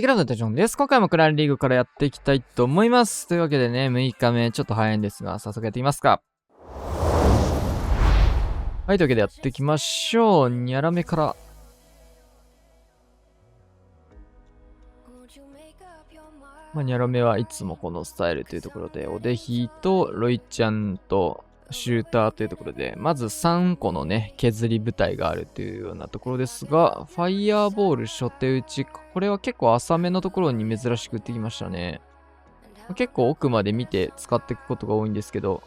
テキラウンドテジョンです。今回もクランリーグからやっていきたいと思います。というわけでね、6日目、ちょっと早いんですが、早速やっていきますか。はい、というわけでやっていきましょう。ニャラメから。ニャラメはいつもこのスタイルというところで、オデヒとロイちゃんとシューターというところで、まず3個のね、削り部隊があるというようなところですが、ファイヤーボール初手打ち、これは結構浅めのところに珍しく打ってきましたね。結構奥まで見て使っていくことが多いんですけど、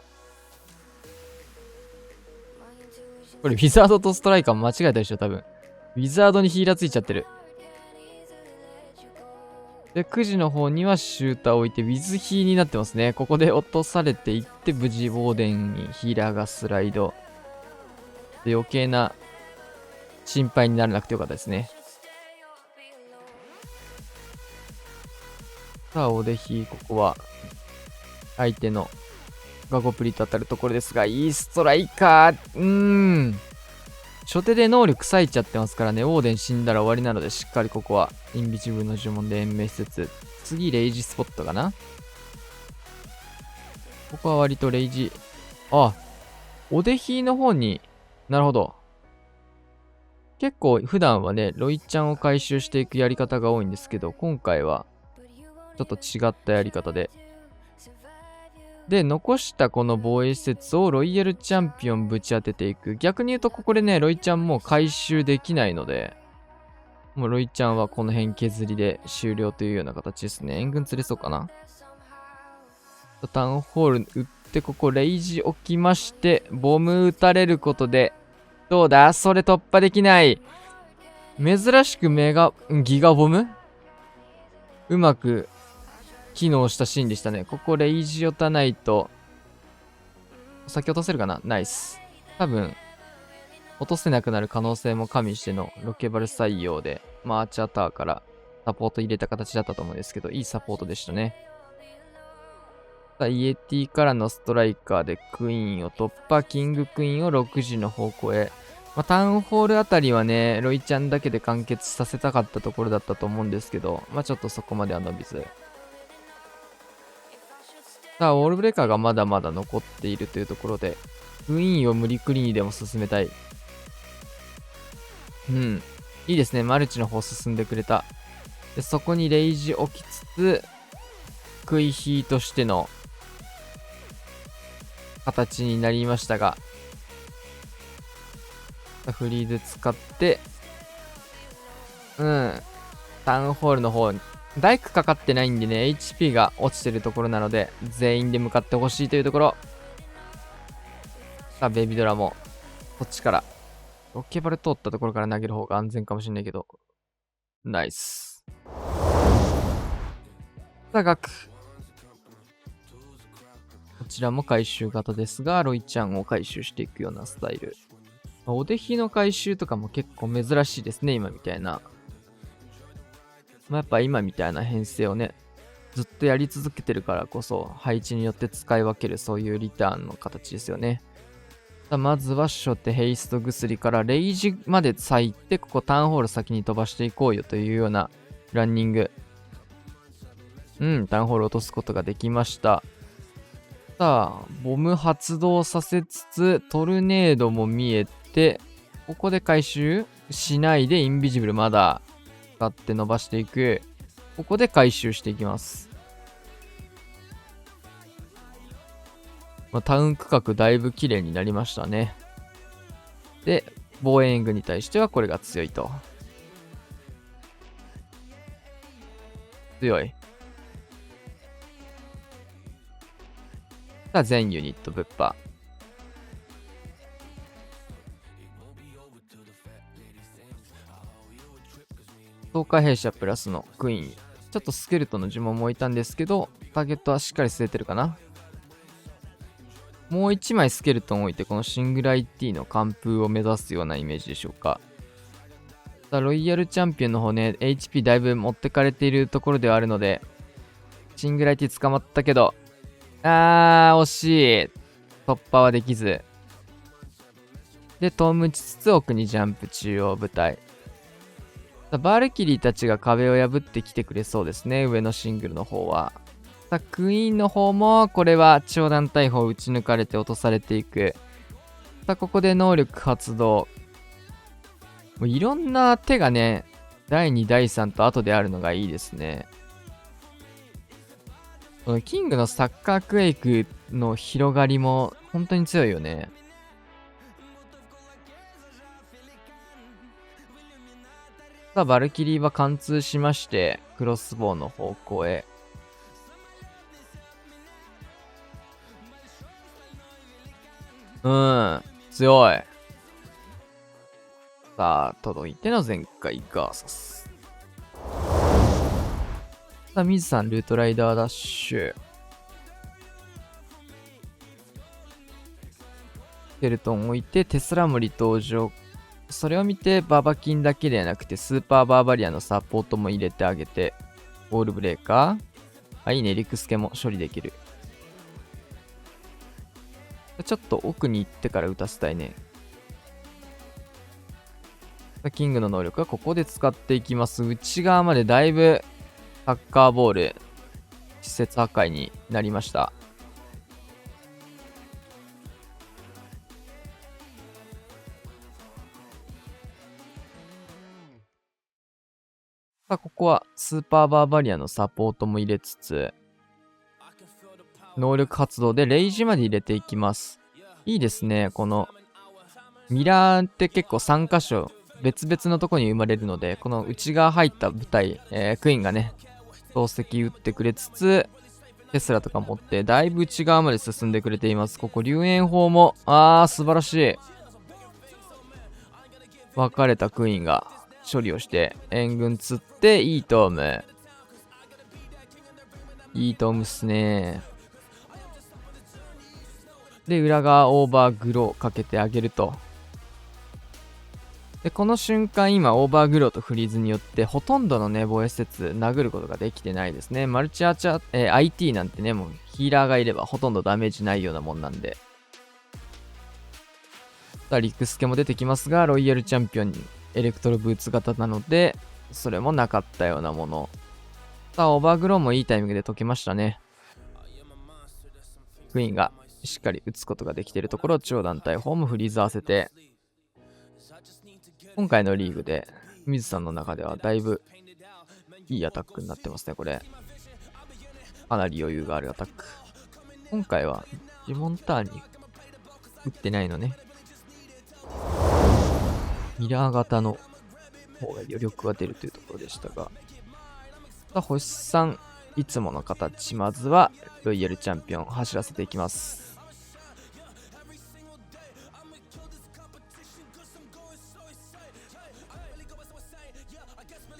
これウィザードとストライカー間違えたでしょ、多分。ウィザードにヒーラーついちゃってる。で、9時の方にはシューターを置いて、ウィズヒーになってますね。ここで落とされていって、無事ウォーデンにヒーラーがスライド。で、余計な心配にならなくてよかったですね。さあ、オデヒー、ここは、相手のガゴプリと当たるところですが、いいストライカー。初手で能力割いちゃってますからね、オーデン死んだら終わりなので、しっかりここは、インビジブルの呪文で延命しつつ、次、レイジスポットかな。ここは割とレイジ、オデヒーの方に、なるほど。結構普段はね、ロイちゃんを回収していくやり方が多いんですけど、今回は、ちょっと違ったやり方で。で、残したこの防衛施設をロイヤルチャンピオンぶち当てていく。逆に言うとここでね、ロイちゃんもう回収できないので、もうロイちゃんはこの辺削りで終了というような形ですね。援軍釣れそうかな。タウンホール打ってここレイジ置きまして、ボム撃たれることで、どうだそれ突破できない。珍しくギガボムうまく機能したシーンでしたね。ここレイジ打たないと、先落とせるかなナイス。多分、落とせなくなる可能性も加味してのロケバル採用で、アーチャーターからサポート入れた形だったと思うんですけど、いいサポートでしたね。さあ、イエティからのストライカーでクイーンを突破、キングクイーンを6時の方向へ。タウンホールあたりはね、ロイちゃんだけで完結させたかったところだったと思うんですけど、ちょっとそこまでは伸びず。さあ、ウォールブレーカーがまだまだ残っているというところで、クイーンを無理くりにでも進めたい。いいですね。マルチの方進んでくれた。で、そこにレイジ置きつつ、クイヒーとしての形になりましたが、フリーズ使って、タウンホールの方に、ダイクかかってないんでね、HP が落ちてるところなので、全員で向かってほしいというところ。さあ、ベイビードラも、こっちから、ロケバル通ったところから投げる方が安全かもしれないけど、ナイス。さあ、ガク。こちらも回収型ですが、ロイちゃんを回収していくようなスタイル。お手ひの回収とかも結構珍しいですね、今みたいな。やっぱ今みたいな編成をね、ずっとやり続けてるからこそ、配置によって使い分けるそういうリターンの形ですよね。まずは初手ヘイスト薬からレイジまで咲いて、ここタウンホール先に飛ばしていこうよというようなランニング。タウンホール落とすことができました。さあ、ボム発動させつつ、トルネードも見えて、ここで回収しないでインビジブルまだ使って伸ばしていく。ここで回収していきます。タウン区画だいぶ綺麗になりましたね。で、防衛援軍に対してはこれが強いと。強い。さあ、全ユニットぶっ破。東海兵舎プラスのクイーン。ちょっとスケルトンの呪文も置いたんですけど、ターゲットはしっかり据えてるかな。もう1枚スケルトンを置いて、このシングライティの完封を目指すようなイメージでしょうか。さあ、ロイヤルチャンピオンの方ね、HP だいぶ持ってかれているところではあるので、シングライティ捕まったけど、惜しい。突破はできず。で、トムちつつ奥にジャンプ中央部隊。バルキリーたちが壁を破ってきてくれそうですね。上のシングルの方は。さあ、クイーンの方も、これは超団体砲撃ち抜かれて落とされていく。さあ、ここで能力発動。もういろんな手がね、第2、第3と後であるのがいいですね。このキングのサッカークエイクの広がりも本当に強いよね。さあ、バルキリーは貫通しまして、クロスボウの方向へ。強い。さあ、届いての前回ガーサス。さあ、水さん、ルートライダーダッシュ。スケルトン置いて、テスラモリ登場。それを見て、ババキンだけではなくて、スーパーバーバリアのサポートも入れてあげて、ボールブレーカー。いいね、リクスケも処理できる。ちょっと奥に行ってから打たせたいね。キングの能力はここで使っていきます。内側までだいぶサッカーボール、施設破壊になりました。さあ、ここはスーパーバーバリアのサポートも入れつつ、能力発動でレイジまで入れていきます。いいですね。このミラーって結構3箇所別々のとこに生まれるので、この内側入った部隊、クイーンがね、投石打ってくれつつ、テスラとか持ってだいぶ内側まで進んでくれています。ここ龍炎砲も素晴らしい。分かれたクイーンが処理をして援軍釣っていいトーム。いいトームっすね。で、裏側オーバーグローかけてあげると。で、この瞬間今オーバーグローとフリーズによってほとんどのね、防衛施設殴ることができてないですね。マルチアーチャー、IT なんてね、もうヒーラーがいればほとんどダメージないようなもんなんで。さあ、リクスケも出てきますが、ロイヤルチャンピオンにエレクトロブーツ型なので、それもなかったようなもの。さあ、オーバーグローもいいタイミングで解けましたね。クイーンがしっかり打つことができているところを超団体ホームフリーズ合わせて、今回のリーグで水さんの中ではだいぶいいアタックになってますね、これ。かなり余裕があるアタック。今回はジモンターンに打ってないのね。ミラー型の方が余力が出るというところでしたが。さあ、星3、いつもの形、まずはロイヤルチャンピオン走らせていきます。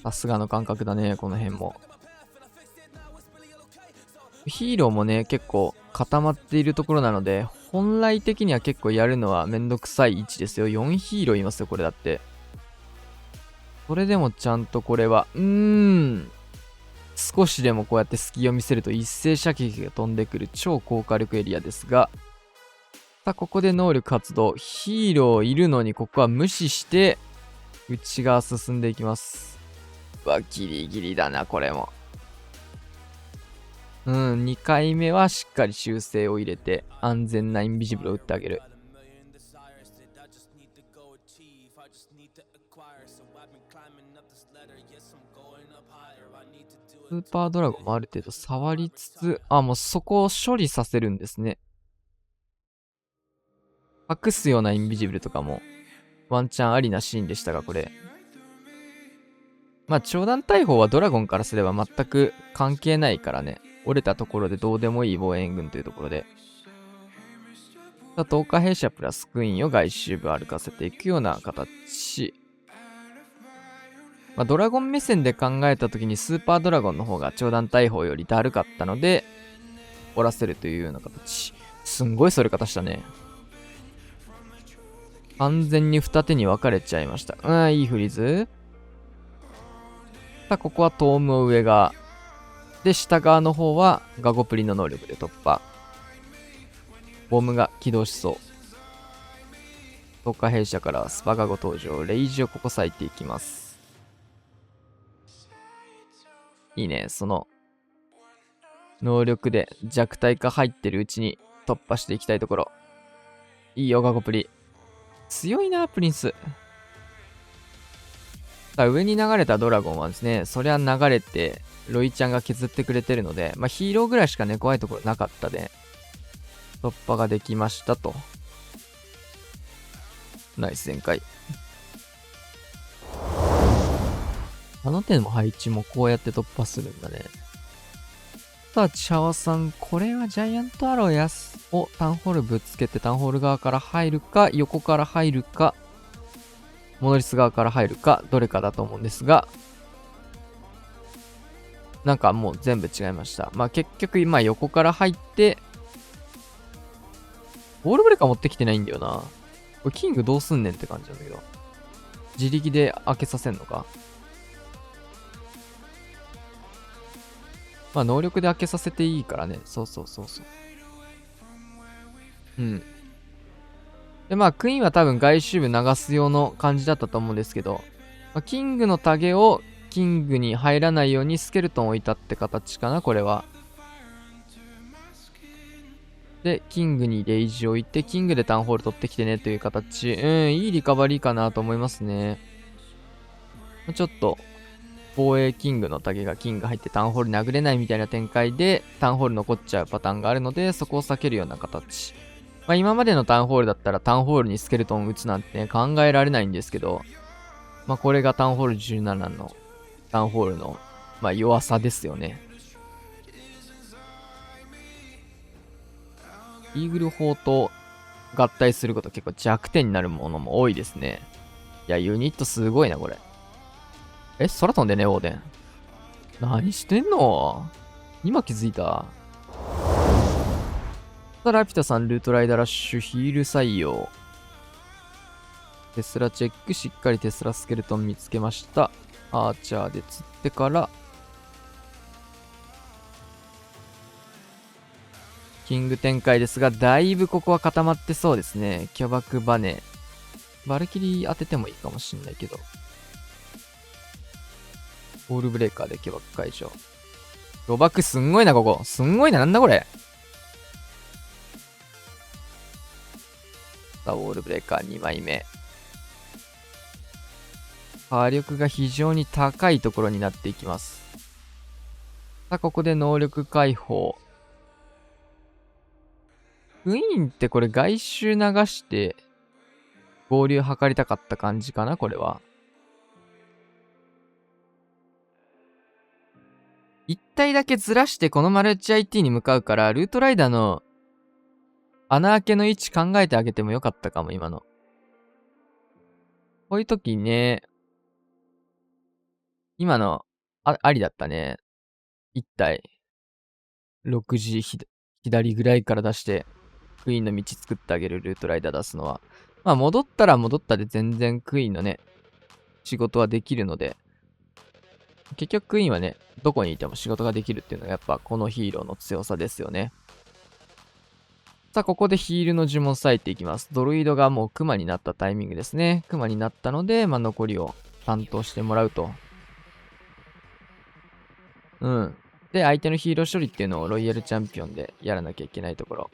さすがの感覚だね、この辺も。ヒーローもね、結構固まっているところなので、本来的には結構やるのはめんどくさい位置ですよ。4ヒーローいますよ、これだって。それでもちゃんとこれは、少しでもこうやって隙を見せると一斉射撃が飛んでくる超高火力エリアですが、さあ、ここで能力発動。ヒーローいるのにここは無視して、内側進んでいきます。ギリギリだな、これも。2回目はしっかり修正を入れて、安全なインビジブルを打ってあげる。スーパードラゴンもある程度触りつつ、もうそこを処理させるんですね。隠すようなインビジブルとかも、ワンチャンありなシーンでしたが、これ。超弾大砲はドラゴンからすれば全く関係ないからね。折れたところでどうでもいい防衛軍というところで。10日兵舎プラスクイーンを外周部歩かせていくような形。ドラゴン目線で考えたときにスーパードラゴンの方が超弾大砲よりだるかったので、折らせるというような形。すんごいそれ方したね。完全に二手に分かれちゃいました。いいフリーズ。さあ、ここはトームを上側。で、下側の方はガゴプリの能力で突破。ボムが起動しそう。10日兵舎からスパガゴ登場。レイジをここ割いていきます。いいね。その、能力で弱体化入ってるうちに突破していきたいところ。いいよ、ガゴプリ。強いな、プリンス。上に流れたドラゴンはですね、そりゃ流れて、ロイちゃんが削ってくれてるので、まあヒーローぐらいしかね、怖いところなかったで、突破ができましたと。ナイス全開。あの手の配置もこうやって突破するんだね。さあ、チャワさん、これはジャイアントアローをタウンホールぶつけてタウンホール側から入るか、横から入るか、モノリス側から入るか、どれかだと思うんですが、なんかもう全部違いました。まあ結局今横から入って、ボールブレーカー持ってきてないんだよな。これキングどうすんねんって感じなんだけど。自力で開けさせんのか。まあ能力で開けさせていいからね。そうそうそうそう。うん。でまあクイーンは多分外周部流す用の感じだったと思うんですけど、まあ、キングのタゲをキングに入らないようにスケルトンを置いたって形かな、これは。で、キングにレイジを置いて、キングでタウンホール取ってきてねという形。いいリカバリーかなと思いますね。ちょっと、防衛キングのタゲがキング入ってタウンホール殴れないみたいな展開で、タウンホール残っちゃうパターンがあるので、そこを避けるような形。まあ今までのタウンホールだったらタウンホールにスケルトン打つなんて、ね、考えられないんですけど、まあこれがタウンホール17のタウンホールの、まあ、弱さですよね。イーグル砲と合体すること結構弱点になるものも多いですね。いや、ユニットすごいな、これ。空飛んでね、オーデン。何してんの？今気づいた。ラピュタさん、ルートライダーラッシュ、ヒール採用。テスラチェック、しっかりテスラスケルトン見つけました。アーチャーで釣ってから、キング展開ですが、だいぶここは固まってそうですね。巨爆バネ。バルキリー当ててもいいかもしんないけど。ボールブレーカーで巨爆解消。巨爆すんごいな、ここ。すんごいな、なんだこれ。さあ、ボールブレーカー2枚目。火力が非常に高いところになっていきます。さあ、ここで能力解放。クイーンってこれ外周流して合流図りたかった感じかな、これは。一体だけずらしてこのマルチ IT に向かうから、ルートライダーの穴開けの位置考えてあげてもよかったかも、今の。こういう時ね、今の、ありだったね。一体、6時左ぐらいから出して、クイーンの道作ってあげるルートライダー出すのは。まあ、戻ったら戻ったで全然クイーンのね、仕事はできるので、結局クイーンはね、どこにいても仕事ができるっていうのがやっぱこのヒーローの強さですよね。さあ、ここでヒールの呪文割いていきます。ドルイドがもうクマになったタイミングですね。クマになったので、まあ、残りを担当してもらうと。うん。で、相手のヒーロー処理っていうのをロイヤルチャンピオンでやらなきゃいけないところ。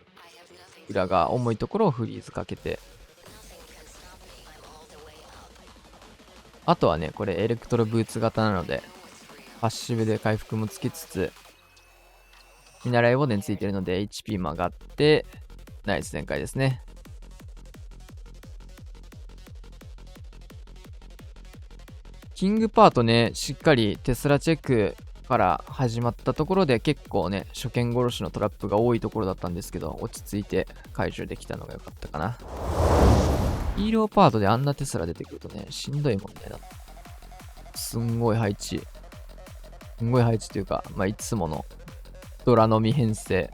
裏が重いところをフリーズかけて。あとはね、これエレクトロブーツ型なので、パッシブで回復もつきつつ、見習いボデンついてるので HP も上がって、ナイス展開ですね。キングパートね、しっかりテスラチェックから始まったところで結構ね、初見殺しのトラップが多いところだったんですけど、落ち着いて解除できたのが良かったかな。ヒーローパートであんなテスラ出てくるとね、しんどいもんね。すんごい配置。すんごい配置というか、まあ、いつものドラのみ編成。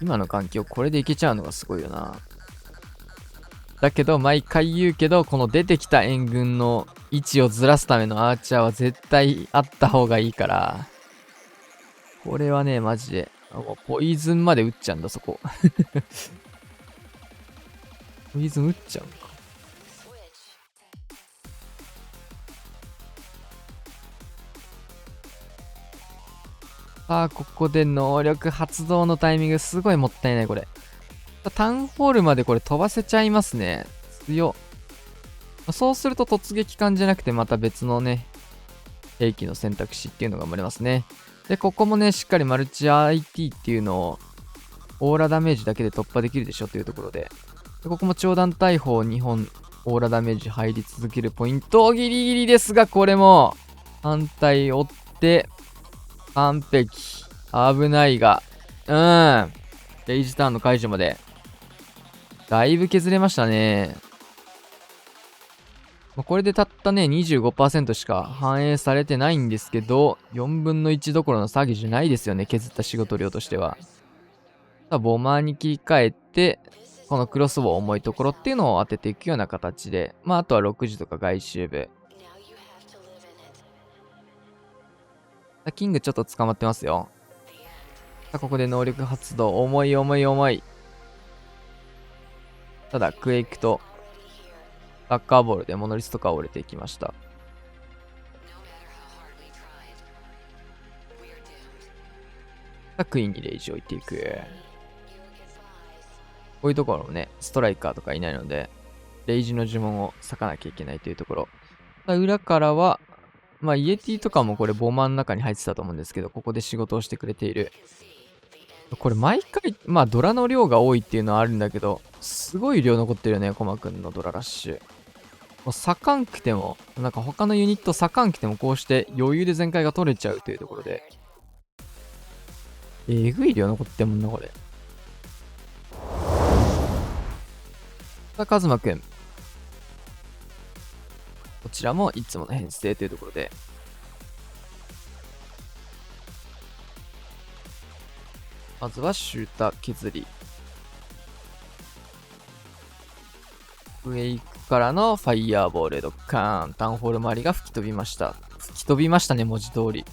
今の環境これでいけちゃうのがすごいよな。だけど毎回言うけど、この出てきた援軍の位置をずらすためのアーチャーは絶対あった方がいいから、これはねマジでもうポイズンまで撃っちゃうんだ、そこ。ポイズン撃っちゃうんか。さあ、ここで能力発動のタイミングすごいもったいない、これ。タウンホールまでこれ飛ばせちゃいますね。強っ。そうすると突撃艦じゃなくてまた別のね、兵器の選択肢っていうのが生まれますね。で、ここもね、しっかりマルチ IT っていうのをオーラダメージだけで突破できるでしょというところで。でここも長弾大砲2本オーラダメージ入り続けるポイントギリギリですが、これも反対追って完璧。危ないが。レイジターンの解除までだいぶ削れましたね。これでたったね、25% しか反映されてないんですけど、4分の1どころの詐欺じゃないですよね、削った仕事量としては。さあ、ボマーに切り替えて、このクロスボウ重いところっていうのを当てていくような形で、あとは6時とか外周部。キングちょっと捕まってますよ。さあ、ここで能力発動。重い重い重い。ただ、クエイクとサッカーボールでモノリスとか折れていきました。さあ、クイーンにレイジを置いていく。こういうところもね、ストライカーとかいないので、レイジの呪文を割かなきゃいけないというところ。裏からは、イエティとかもこれボマーの中に入ってたと思うんですけど、ここで仕事をしてくれている。これ毎回、ドラの量が多いっていうのはあるんだけど、すごい量残ってるよね、コマくんのドララッシュ。もう割かんくても、なんか他のユニット割かんくてもこうして余裕で全開が取れちゃうというところで。えぐい量残ってんもんな、これ。さあ、カズマくん。こちらもいつもの編成というところで。まずはシューター削り。ウェイクからのファイヤーボールドッカーン。タウンホール周りが吹き飛びました。吹き飛びましたね、文字通り。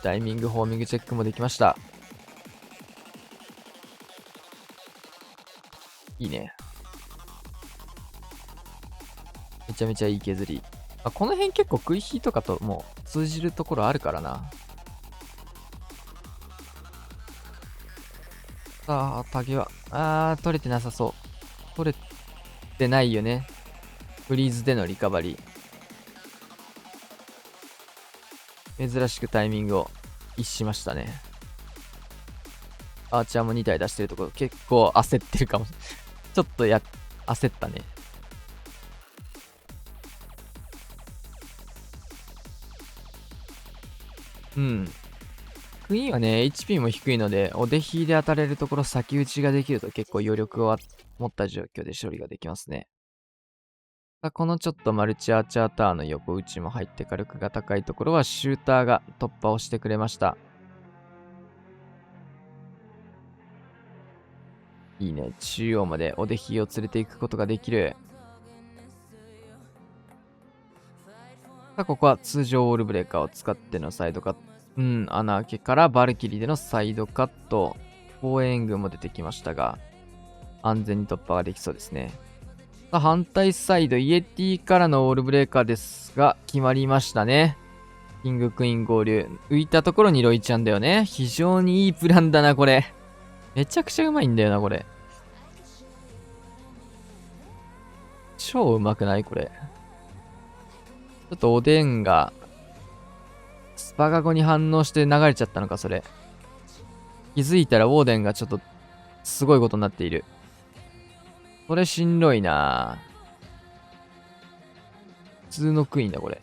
タイミング、ホーミングチェックもできました。いいね。めちゃめちゃいい削り。この辺結構食い火とかともう通じるところあるからな。さあ、タゲは、取れてなさそう。取れてないよね。フリーズでのリカバリー。珍しくタイミングを逸しましたね。アーチャーも2体出してるところ結構焦ってるかも。ちょっと焦ったね。クイーンはね、HP も低いので、お出火で当たれるところ先打ちができると結構余力を持った状況で処理ができますね。このちょっとマルチアーチャーターの横打ちも入って火力が高いところはシューターが突破をしてくれました。いいね。中央までお出火を連れていくことができる。ここは通常オールブレーカーを使ってのサイドカット。穴開けからバルキリーでのサイドカット。防衛援軍も出てきましたが、安全に突破ができそうですね。反対サイド、イエティからのオールブレーカーですが、決まりましたね。キングクイーン合流。浮いたところにロイちゃんだよね。非常にいいプランだな、これ。めちゃくちゃうまいんだよな、これ。超うまくないこれ。ちょっとおでんが、スパガゴに反応して流れちゃったのか、それ。気づいたらウォーデンがちょっと、すごいことになっている。これしんどいな普通のクイーンだ、これ。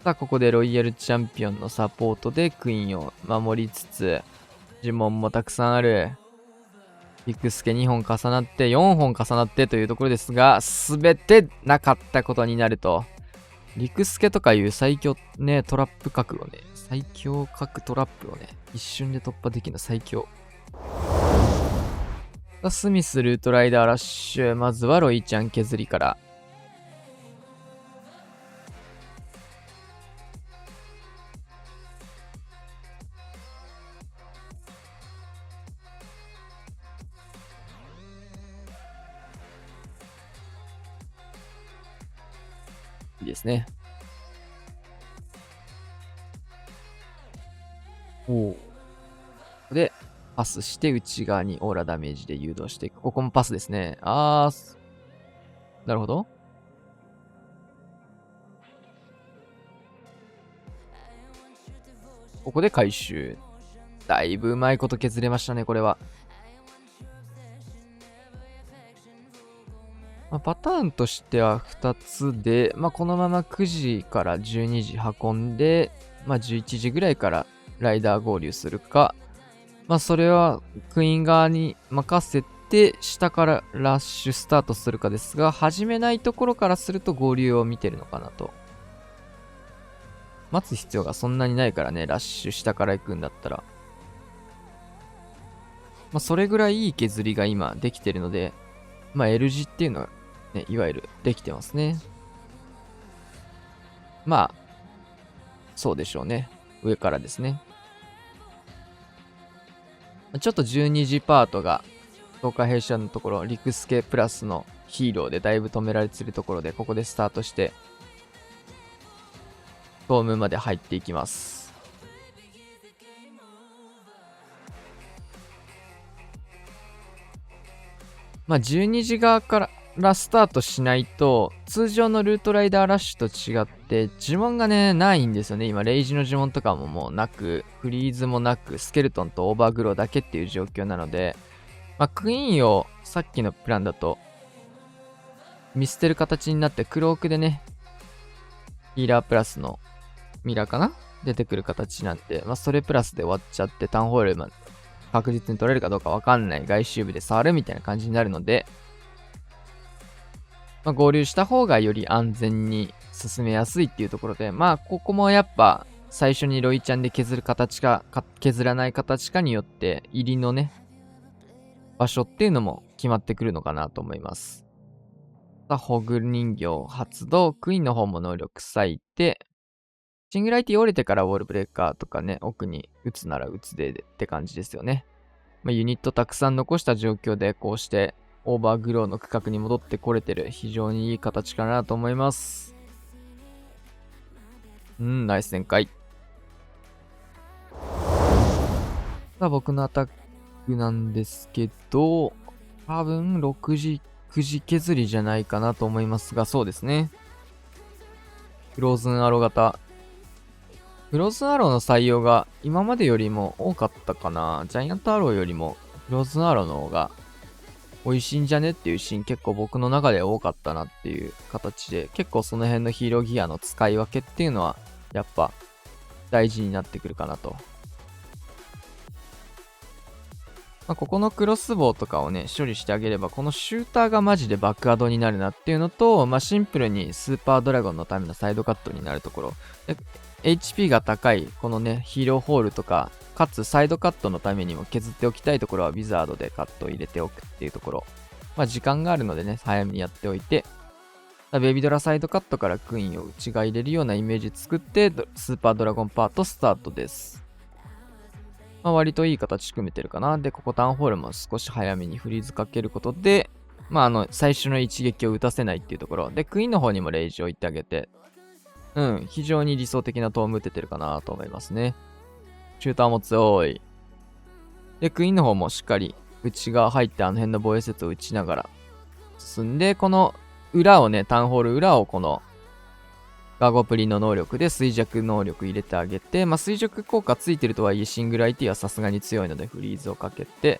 さあ、ここでロイヤルチャンピオンのサポートでクイーンを守りつつ、呪文もたくさんある。ビクスケ2本重なって4本重なってというところですが、すべてなかったことになると。リクスケとかいう最強ね、トラップ角をね、最強角トラップをね、一瞬で突破できるの最強。スミス、ルートライダーラッシュ。まずはロイちゃん削りから。ですね。おお。で、パスして内側にオーラダメージで誘導していく。ここもパスですね。なるほど。ここで回収。だいぶうまいこと削れましたね、これは。パターンとしては2つで、このまま9時から12時運んで、11時ぐらいからライダー合流するか、それはクイーン側に任せて、下からラッシュスタートするかですが、始めないところからすると合流を見てるのかなと。待つ必要がそんなにないからね、ラッシュ下から行くんだったら。それぐらいいい削りが今できてるので、L 字っていうのはね、いわゆるできてますね。そうでしょうね。上からですね。ちょっと12時パートが、東海弊社のところ、陸助プラスのヒーローでだいぶ止められているところで、ここでスタートして、トームまで入っていきます。12時側からスタートしないと、通常のルートライダーラッシュと違って、呪文がね、ないんですよね。今、レイジの呪文とかももうなく、フリーズもなく、スケルトンとオーバーグローだけっていう状況なので、クイーンをさっきのプランだと、見捨てる形になって、クロークでね、ヒーラープラスのミラーかな出てくる形なんで、それプラスで終わっちゃって、タウンホール確実に取れるかどうかわかんない外周部で触るみたいな感じになるので、合流した方がより安全に進めやすいっていうところで、ここもやっぱ最初にロイちゃんで削る形か、削らない形かによって入りのね、場所っていうのも決まってくるのかなと思います。ホグ人形発動、クイーンの方も能力割いて、シングライティ折れてからウォールブレーカーとかね、奥に打つなら打つでって感じですよね。ユニットたくさん残した状況でこうしてオーバーグローの区画に戻ってこれてる非常にいい形かなと思います。ナイス展開。僕のアタックなんですけど、多分6時、9時削りじゃないかなと思いますが、そうですね。フローズンアロー型。フローズンアローの採用が今までよりも多かったかな。ジャイアントアローよりもフローズンアローの方が美味しいんじゃねっていうシーン結構僕の中で多かったなっていう形で、結構その辺のヒーローギアの使い分けっていうのはやっぱ大事になってくるかなと。ここのクロスボウとかをね、処理してあげれば、このシューターがマジでバックアドになるなっていうのと、シンプルにスーパードラゴンのためのサイドカットになるところ。HP が高い、このね、ヒーローホールとか、かつサイドカットのためにも削っておきたいところは、ウィザードでカットを入れておくっていうところ。時間があるのでね、早めにやっておいて、ベビドラサイドカットからクイーンを内側入れるようなイメージ作って、スーパードラゴンパートスタートです。割といい形組めてるかな。で、ここタウンホールも少し早めにフリーズかけることで、最初の一撃を打たせないっていうところ。で、クイーンの方にもレイジを置いてあげて、非常に理想的なトーム打ててるかなと思いますね。シューターも強い。で、クイーンの方もしっかり内側入ってあの辺の防衛節を打ちながら進んで、この裏をね、タウンホール裏をこのガゴプリの能力で衰弱能力入れてあげて、衰弱効果ついてるとはいえシングル IT はさすがに強いのでフリーズをかけて、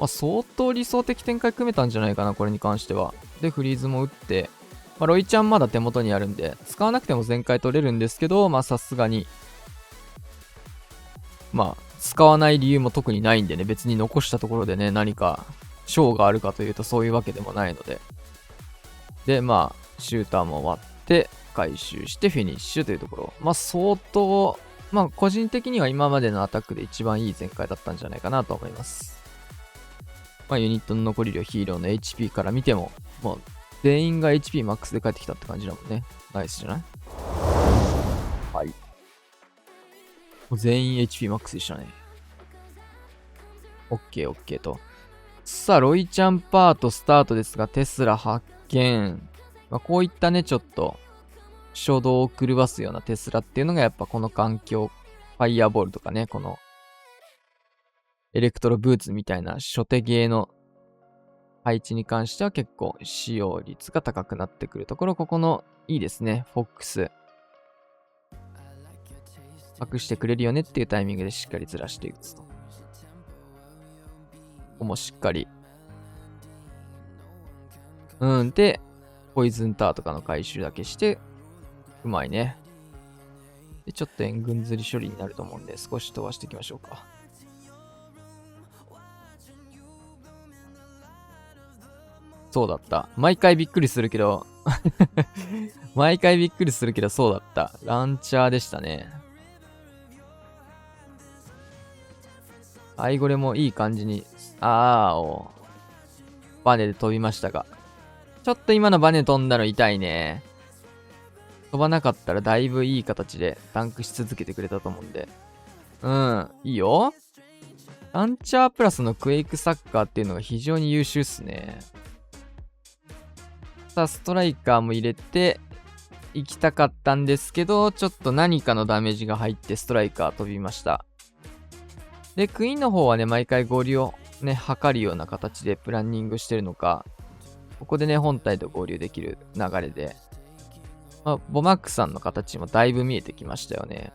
相当理想的展開組めたんじゃないかな、これに関しては。で、フリーズも打って、ロイちゃんまだ手元にあるんで、使わなくても全開取れるんですけど、さすがに、使わない理由も特にないんでね、別に残したところでね、何か、賞があるかというとそういうわけでもないので。で、シューターも終わって、回収してフィニッシュというところ。相当、個人的には今までのアタックで一番いい展開だったんじゃないかなと思います。ユニットの残り量、ヒーローの HP から見ても、もう全員が HP マックスで帰ってきたって感じだもんね。ナイスじゃない？はい。もう全員 HP マックスでしたね。OK と。さあ、ロイちゃんパートスタートですが、テスラ発見。こういったね、ちょっと、衝動を狂わすようなテスラっていうのがやっぱこの環境、ファイヤーボールとかね、このエレクトロブーツみたいな初手ゲーの配置に関しては結構使用率が高くなってくるところ、ここのいいですね、フォックス。隠してくれるよねっていうタイミングでしっかりずらしていくと。ここもしっかり。で、ポイズンターとかの回収だけして、うまいね。で、ちょっと援軍釣り処理になると思うんで、少し飛ばしていきましょうか。そうだった。毎回びっくりするけど、毎回びっくりするけど、そうだった。ランチャーでしたね。アイゴレもいい感じに、をバネで飛びましたが。ちょっと今のバネ飛んだの痛いね。飛ばなかったらだいぶいい形でタンクし続けてくれたと思うんで。いいよ。ランチャープラスのクエイクサッカーっていうのが非常に優秀っすね。さあ、ストライカーも入れて行きたかったんですけど、ちょっと何かのダメージが入ってストライカー飛びました。で、クイーンの方はね、毎回合流をね、測るような形でプランニングしてるのか、ここでね、本体と合流できる流れで、ボマックさんの形もだいぶ見えてきましたよね。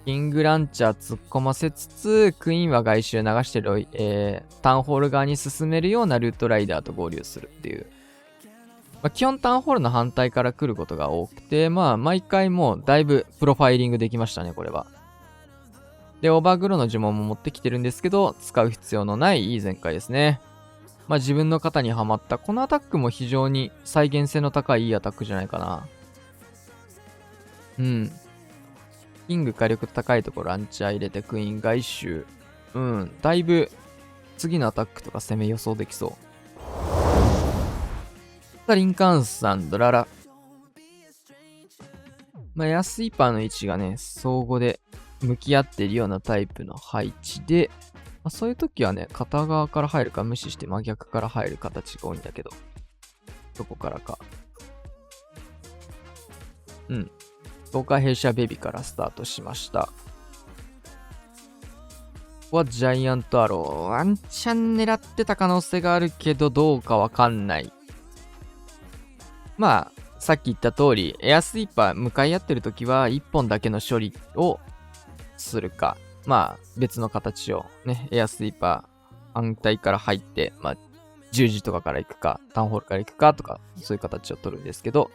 キングランチャー突っ込ませつつ、クイーンは外周流してる、タウンホール側に進めるようなルートライダーと合流するっていう。基本タウンホールの反対から来ることが多くて、毎回もうだいぶプロファイリングできましたね、これは。で、オーバーグローの呪文も持ってきてるんですけど、使う必要のないいい展開ですね。自分の型にはまった。このアタックも非常に再現性の高いいいアタックじゃないかな。キング火力高いところランチャー入れてクイーン外周。だいぶ次のアタックとか攻め予想できそう。リンカーンさん、ドララ。安いパーの位置がね、相互で向き合っているようなタイプの配置で、そういう時はね、片側から入るか無視して真逆から入る形が多いんだけど、どこからか。東海弊社ベビーからスタートしました。ここはジャイアントアロー。ワンチャン狙ってた可能性があるけど、どうかわかんない。さっき言った通り、エアスイーパー向かい合ってるときは、1本だけの処理をするか、別の形をね、エアスイーパー反対から入って、十字とかから行くか、タウンホールから行くかとか、そういう形を取るんですけど、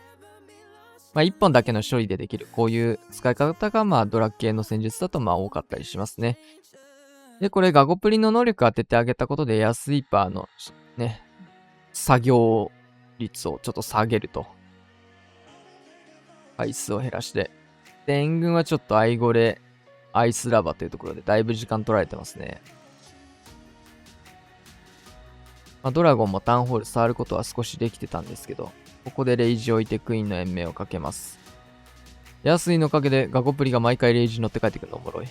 1本だけの処理でできる、こういう使い方が、ドラッグ系の戦術だと多かったりしますね。で、これ、ガゴプリの能力当ててあげたことで、エアスイーパーのね、作業率をちょっと下げると。回数を減らして。で、援軍はちょっとアイゴレ、アイスラバというところでだいぶ時間取られてますね。ドラゴンもタウンホール触ることは少しできてたんですけど、ここでレイジを置いてクイーンの延命をかけます。安いのおかげでガゴプリが毎回レイジに乗って帰ってくるのおもろい。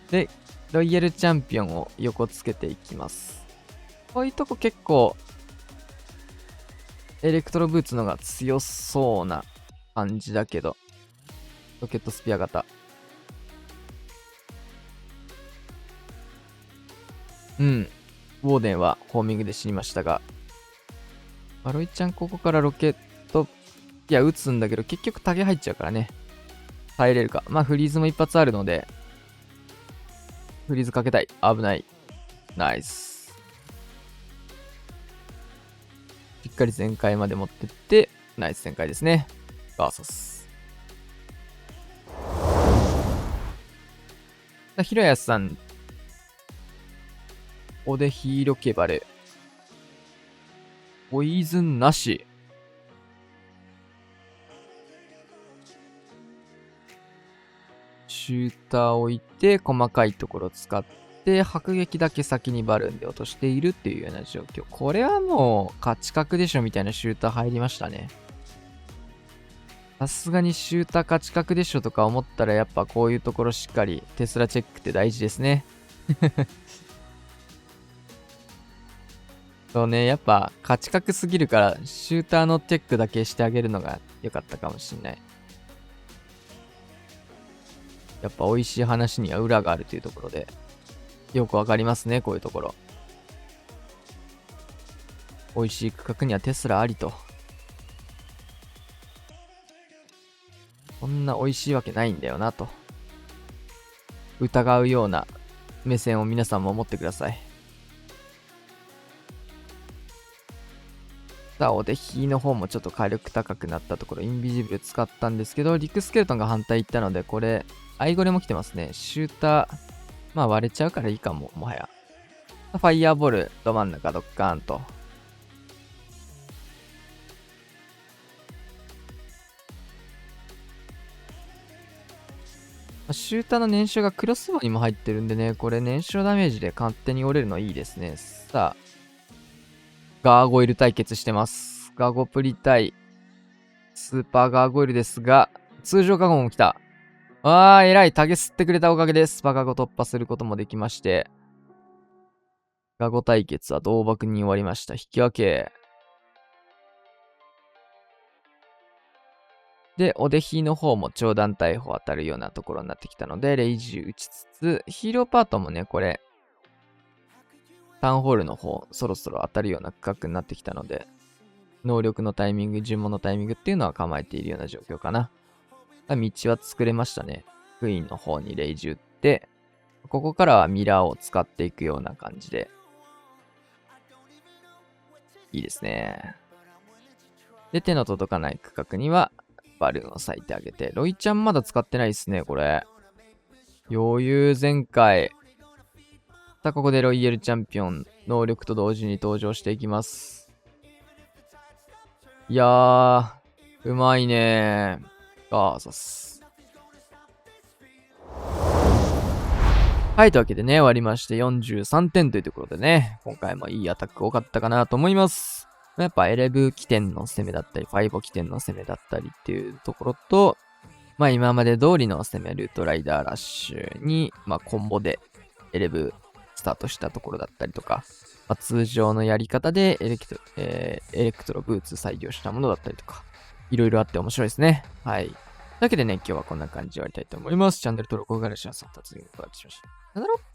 で、ロイヤルチャンピオンを横つけていきます。こういうとこ結構、エレクトロブーツのが強そうな感じだけど、ロケットスピア型。ウォーデンはホーミングで死にましたが、ロイちゃんここからロケット、撃つんだけど結局タゲ入っちゃうからね。耐えれるか。フリーズも一発あるので、フリーズかけたい。危ない。ナイス。しっかり全開まで持ってって、ナイス全開ですね。バーサス。ひろやさん、オデヒーロケバレ。ポイズンなし。シューター置いて、細かいところ使って、迫撃だけ先にバルーンで落としているっていうような状況。これはもう、勝ち確でしょみたいなシューター入りましたね。さすがにシューター勝ち確でしょとか思ったら、やっぱこういうところしっかりテスラチェックって大事ですね。そうね、やっぱ勝ち確すぎるから、シューターのチェックだけしてあげるのが良かったかもしんない。やっぱ美味しい話には裏があるというところで、よくわかりますね、こういうところ。美味しい区画にはテスラありと。こんな美味しいわけないんだよなと。疑うような目線を皆さんも持ってください。さあ、お手比の方もちょっと火力高くなったところ、インビジブル使ったんですけど、リクスケルトンが反対行ったので、これ、アイゴレも来てますね。シューター、まあ割れちゃうからいいかも、もはや。ファイヤーボール、ど真ん中ドッカーンと。シューターの燃焼がクロスボウにも入ってるんでね、これ燃焼ダメージで勝手に折れるのいいですね。さあ、ガーゴイル対決してます。ガゴプリ対スーパーガーゴイルですが、通常ガゴも来た。偉い。タゲ吸ってくれたおかげでスパガゴ突破することもできまして、ガゴ対決は同幕に終わりました。引き分け。で、オデヒの方も超弾逮捕当たるようなところになってきたので、レイジ打ちつつ、ヒーローパートもね、これ、タウンホールの方、そろそろ当たるような区画になってきたので、能力のタイミング、尋問のタイミングっていうのは構えているような状況かな。道は作れましたね。クイーンの方にレイジ打って、ここからはミラーを使っていくような感じで、いいですね。で、手の届かない区画には、バルーンを咲いてあげて、ロイちゃんまだ使ってないですね、これ。余裕全開。さあ、ここでロイヤルチャンピオン、能力と同時に登場していきます。いやー、うまいねー。そうっす。はい、というわけでね、終わりまして43点というところでね、今回もいいアタック多かったかなと思います。やっぱエレブ起点の攻めだったり、ファイボ起点の攻めだったりっていうところと、まあ今まで通りの攻めルートライダーラッシュに、まあコンボでエレブスタートしたところだったりとか、まあ、通常のやり方でエレクトロブーツ採用したものだったりとか、いろいろあって面白いですね。はい。というわけでね、今日はこんな感じで終わりたいと思います。チャンネル登録お願いします。また次にお会いしましょう。さよなら。